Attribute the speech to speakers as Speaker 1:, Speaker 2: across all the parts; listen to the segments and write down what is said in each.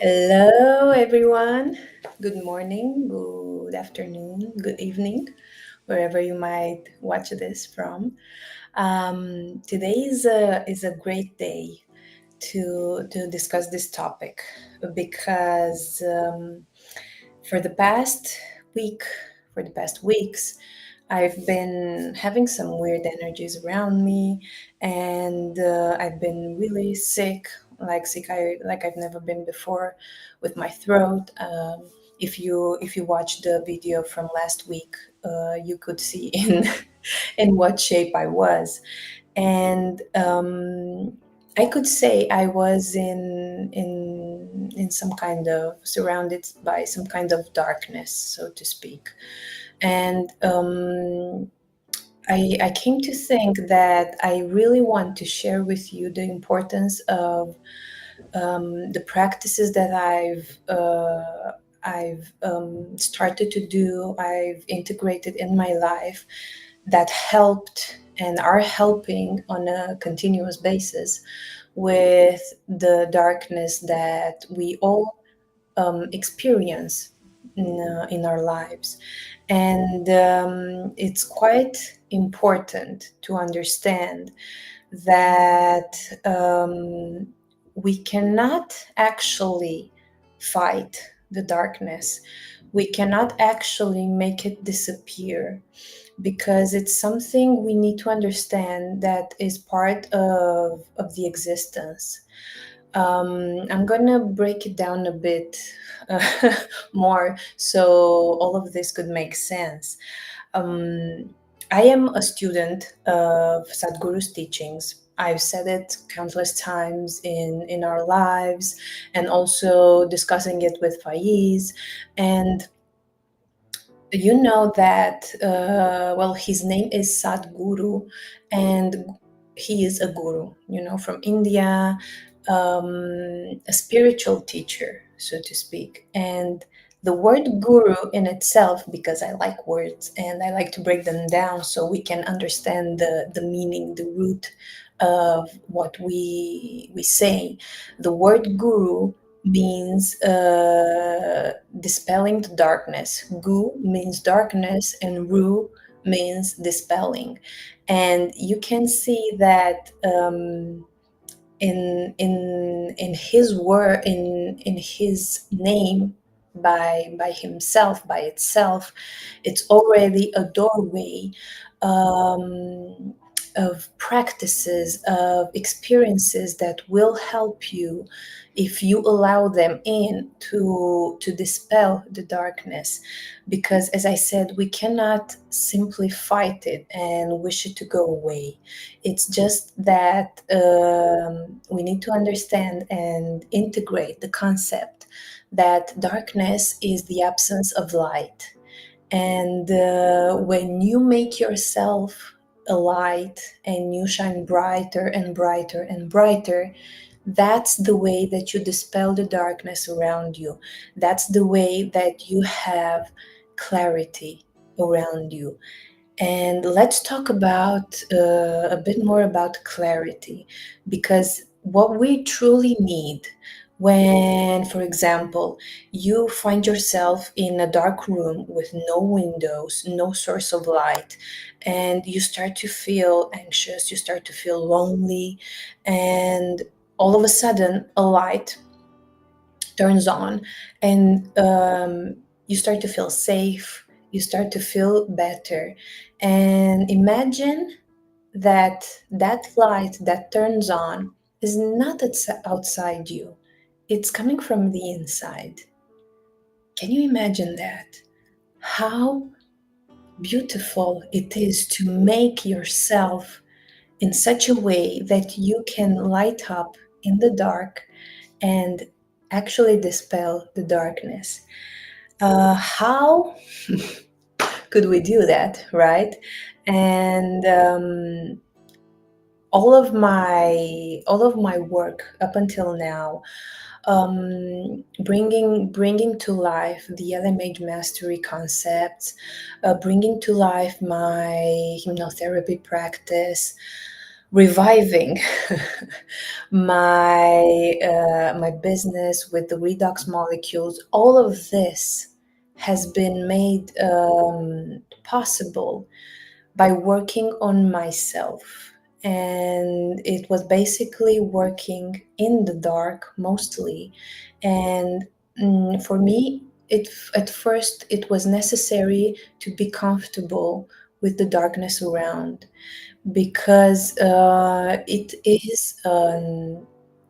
Speaker 1: Hello, everyone. Good morning, good afternoon, good evening, wherever you might watch this from. Today is a great day to discuss this topic because for the past week, for the past weeks, I've been having some weird energies around me, and I've been really sick, like I've never been before, with my throat. If you watched the video from last week, you could see in in what shape I was, and I could say I was in some kind of surrounded by some kind of darkness, so to speak, and I came to think that I really want to share with you the importance of the practices that I've started to do, I've integrated in my life that helped and are helping on a continuous basis with the darkness that we all experience in our lives. And it's quite important to understand that we cannot actually fight the darkness. We cannot actually make it disappear because it's something we need to understand that is part of the existence. I'm gonna break it down a bit more so all of this could make sense. Um, I am a student of Sadhguru's teachings. I've said it countless times in our lives and also discussing it with Faiz. And you know that, well, his name is Sadhguru, and he is a guru, from India, a spiritual teacher, so to speak. And the word guru in itself, because I like words and I like to break them down so we can understand the meaning, the root of what we say. The word guru means dispelling the darkness. Gu means darkness, and ru means dispelling. And you can see that in his word, in his name, by himself, by itself, it's already a doorway um, of practices, of experiences that will help you if you allow them in to dispel the darkness. Because as I said, we cannot simply fight it and wish it to go away. It's just that we need to understand and integrate the concept that darkness is the absence of light. And when you make yourself a light and you shine brighter and brighter and brighter, that's the way that you dispel the darkness around you. That's the way that you have clarity around you. And let's talk about a bit more about clarity, because what we truly need when, for example, you find yourself in a dark room with no windows, no source of light, and you start to feel anxious, you start to feel lonely, and all of a sudden a light turns on, and you start to feel safe, you start to feel better. And imagine that that light that turns on is not outside you, it's coming from the inside. Can you imagine that? How beautiful it is to make yourself in such a way that you can light up in the dark and actually dispel the darkness. How could we do that, right? And all of my work up until now, bringing to life the LMH mastery concepts, bringing to life my hypnotherapy practice, reviving my business with the redox molecules, all of this has been made possible by working on myself. And it was basically working in the dark mostly. And for me, at first it was necessary to be comfortable with the darkness around, because it is an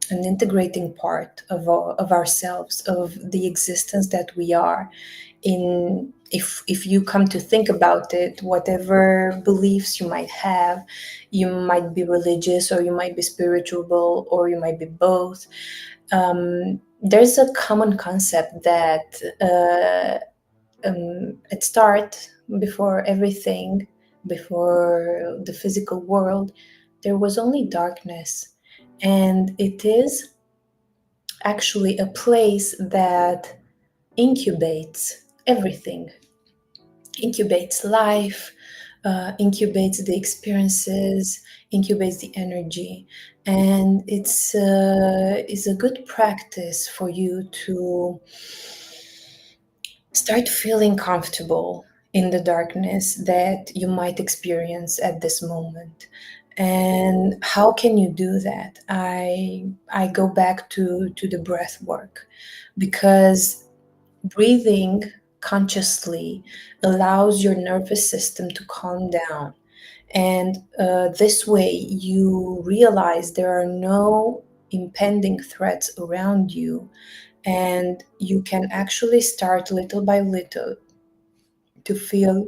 Speaker 1: integrating part of ourselves, of the existence that we are in. If you come to think about it, whatever beliefs you might have, you might be religious, or you might be spiritual, or you might be both. There's a common concept that at start, before everything, before the physical world, there was only darkness. And it is actually a place that incubates everything, incubates life, incubates the experiences, incubates the energy. And it's a good practice for you to start feeling comfortable in the darkness that you might experience at this moment. And how can you do that? I go back to the breath work, because breathing consciously allows your nervous system to calm down. And this way you realize there are no impending threats around you, and you can actually start little by little to feel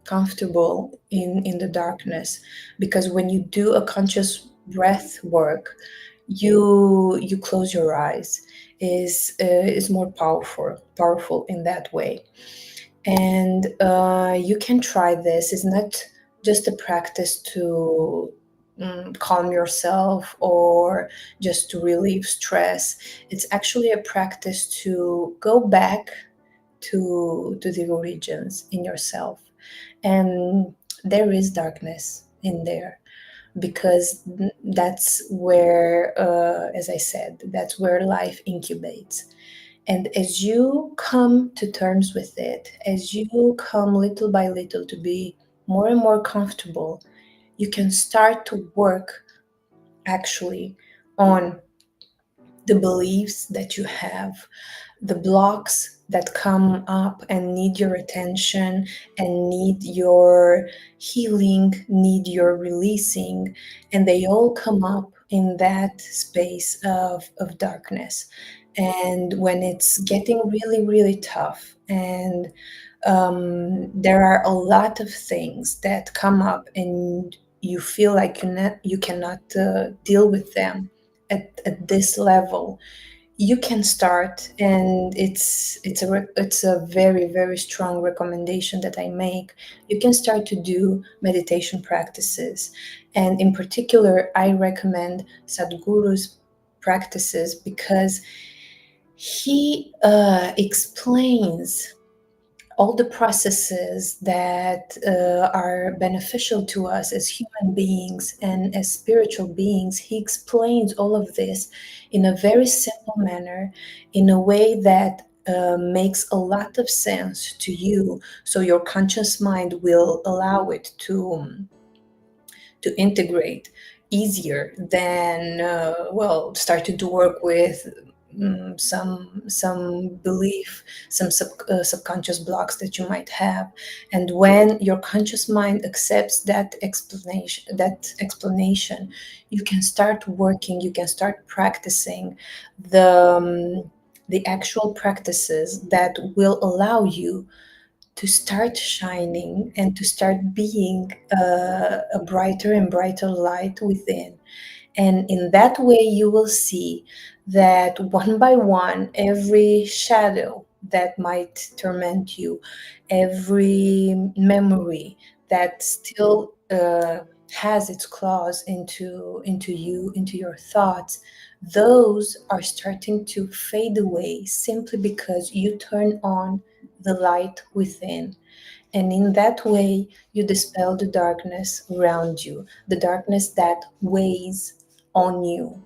Speaker 1: comfortable in the darkness. Because when you do a conscious breath work, you close your eyes, is more powerful in that way. And you can try this. It's not just a practice to calm yourself or just to relieve stress. It's actually a practice to go back to the origins in yourself. And there is darkness in there, because that's where, as I said, that's where life incubates. And as you come to terms with it, as you come little by little to be more and more comfortable, you can start to work actually on the beliefs that you have, the blocks that come up and need your attention and need your healing, need your releasing. And they all come up in that space of darkness. And when it's getting really, really tough, and there are a lot of things that come up, and you feel like you cannot deal with them at this level, you can start. And it's a very, very strong recommendation that I make. You can start to do meditation practices, and in particular I recommend Sadhguru's practices, because he explains all the processes that are beneficial to us as human beings and as spiritual beings. He explains all of this in a very simple manner, in a way that makes a lot of sense to you, so your conscious mind will allow it to integrate easier than well, started to work with some belief, some subconscious blocks that you might have. And when your conscious mind accepts that explanation, you can start working, you can start practicing the actual practices that will allow you to start shining and to start being a brighter and brighter light within. And in that way, you will see that one by one, every shadow that might torment you, every memory that still has its claws into you, into your thoughts, those are starting to fade away simply because you turn on the light within. And in that way, you dispel the darkness around you, the darkness that weighs on you.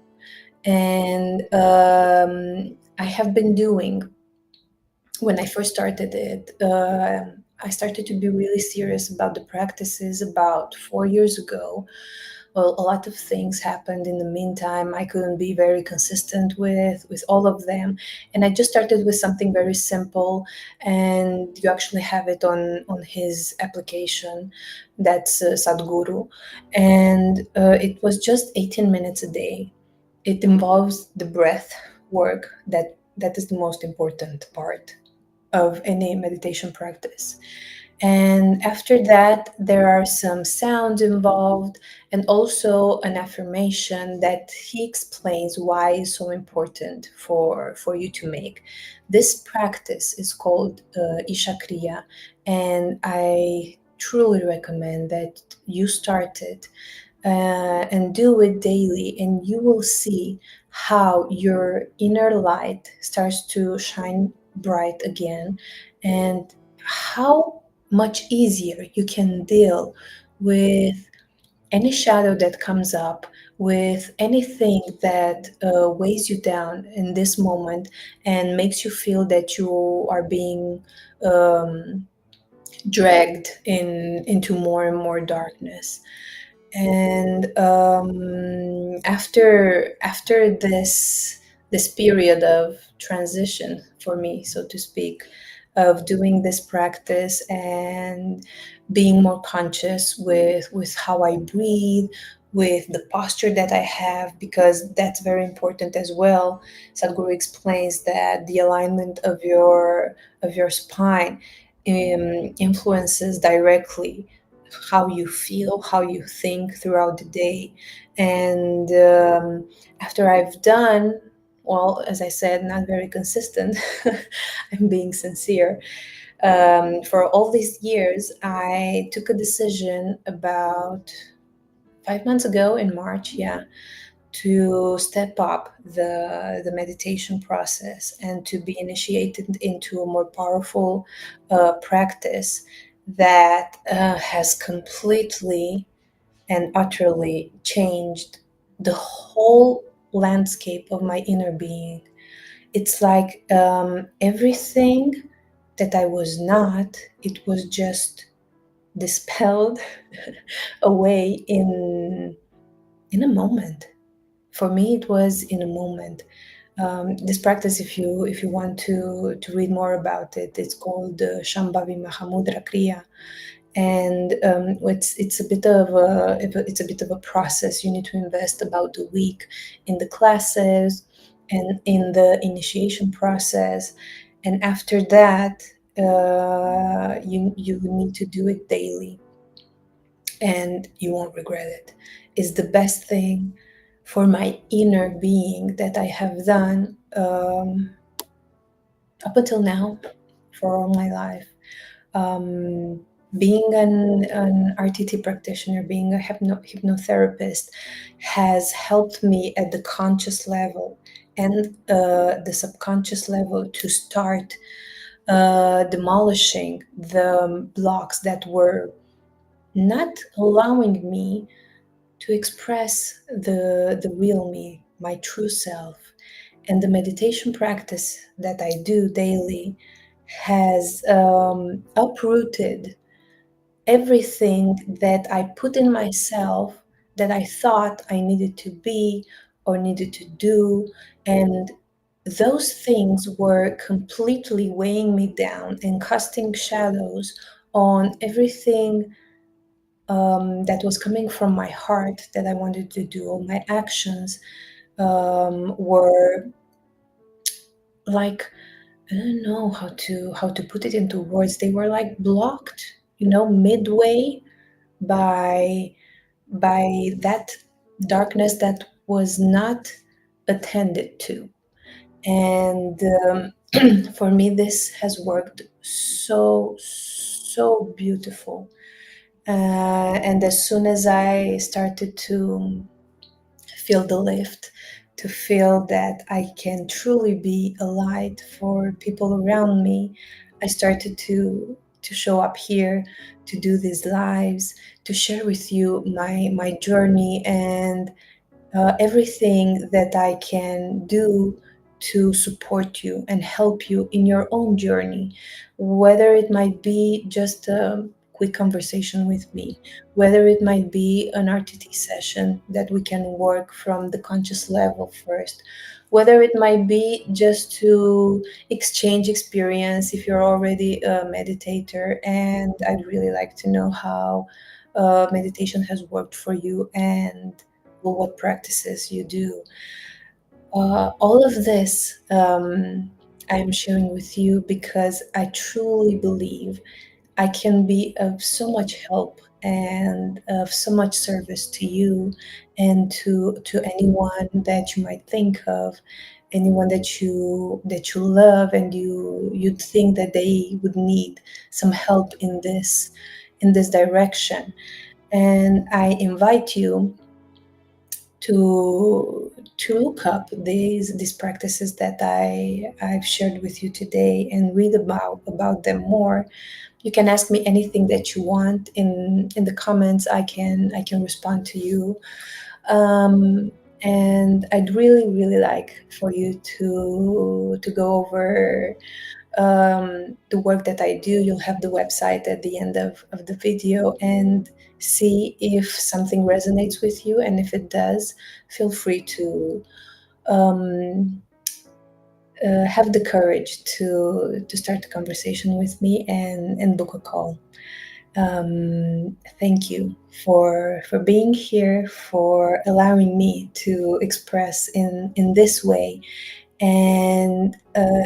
Speaker 1: And I have been doing, when I first started it, I started to be really serious about the practices about 4 years ago. Well, a lot of things happened in the meantime. I couldn't be very consistent with all of them, and I just started with something very simple. And you actually have it on his application. That's Sadhguru, and it was just 18 minutes a day. It involves the breath work. That is the most important part of any meditation practice. And after that, there are some sounds involved, and also an affirmation that he explains why is so important for you to make. This practice is called Ishakriya, and I truly recommend that you start it and do it daily, and you will see how your inner light starts to shine bright again, and how much easier you can deal with any shadow that comes up, with anything that weighs you down in this moment and makes you feel that you are being um, dragged into more and more darkness. And after this period of transition for me, so to speak, of doing this practice and being more conscious with how I breathe, with the posture that I have, because that's very important as well. Sadhguru explains that the alignment of your spine influences directly how you feel, how you think throughout the day. And after I've done, well, as I said, not very consistent, I'm being sincere. For all these years, I took a decision about 5 months ago in March, yeah, to step up the meditation process and to be initiated into a more powerful practice that has completely and utterly changed the whole landscape of my inner being. It's like everything that I was not, it was just dispelled away in a moment. For me, it was in a moment. This practice, if you want to read more about it, it's called Shambhavi Mahamudra Kriya, and it's a bit of a process. You need to invest about a week in the classes and in the initiation process, and after that, you need to do it daily, and you won't regret it. It's the best thing for my inner being that I have done up until now, for all my life. Um, Being an RTT practitioner, being a hypnotherapist, has helped me at the conscious level and the subconscious level to start demolishing the blocks that were not allowing me to express the real me, my true self. And the meditation practice that I do daily has uprooted everything that I put in myself that I thought I needed to be or needed to do. And those things were completely weighing me down and casting shadows on everything that was coming from my heart that I wanted to do. All my actions were like, I don't know how to put it into words. They were like blocked, midway by that darkness that was not attended to. And for me, this has worked so beautiful. And as soon as I started to feel the lift, to feel that I can truly be a light for people around me, I started to show up here, to do these lives, to share with you my journey, and everything that I can do to support you and help you in your own journey, whether it might be just a quick conversation with me, whether it might be an RTT session that we can work from the conscious level first, whether it might be just to exchange experience if you're already a meditator and I'd really like to know how meditation has worked for you and what practices you do. All of this I'm sharing with you because I truly believe I can be of so much help and of so much service to you and to anyone that you might think of, anyone that you love and you'd think that they would need some help in this direction. And I invite you to look up these practices that I've shared with you today and read about them more. You can ask me anything that you want in the comments. I can respond to you. Um, and I'd really like for you to go over the work that I do. You'll have the website at the end of the video and see if something resonates with you. And if it does, feel free to um, have the courage to start the conversation with me and book a call. Thank you for being here, for allowing me to express in this way. And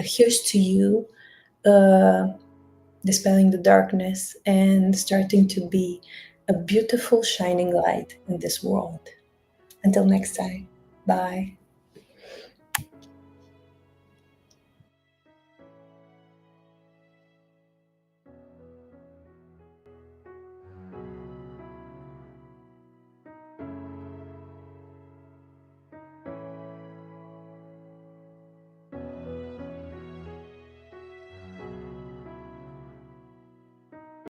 Speaker 1: here's to you. Dispelling the darkness and starting to be a beautiful shining light in this world. Until next time, bye.